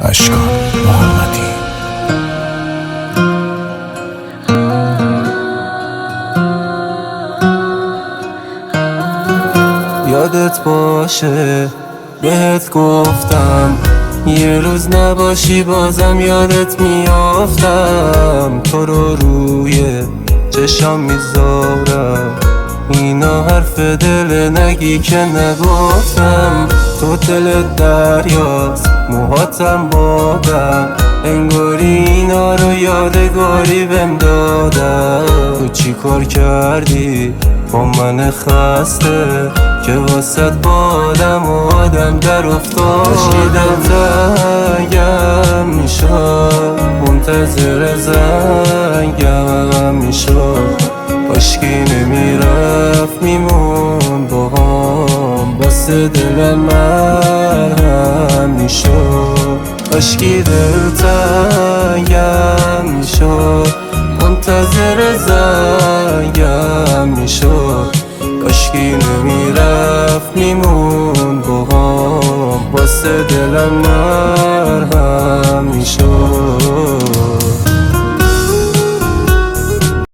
اشکان محمدی. یادت باشه بهت گفتم یه روز نباشی بازم یادت میافتم. تو رو روی چشام میذارم، اینا حرف دل نگی که نگفتم. تو دل دریاست موهاتم بادم، انگاری اینا رو یادگاری بهم دادم. تو چی کار کردی با من خسته که واسط بادم و آدم در افتاد؟ عشقیدم تنگم میشد، منتظر زنگم میشد. عشقی نمیرفت میمون با هم، واسه دلم مرهم میشد. عشقی دلتنگم میشد، منتظر زنگم میشد. عشقی نمیرفت میمون با هم، واسه دلم مرهم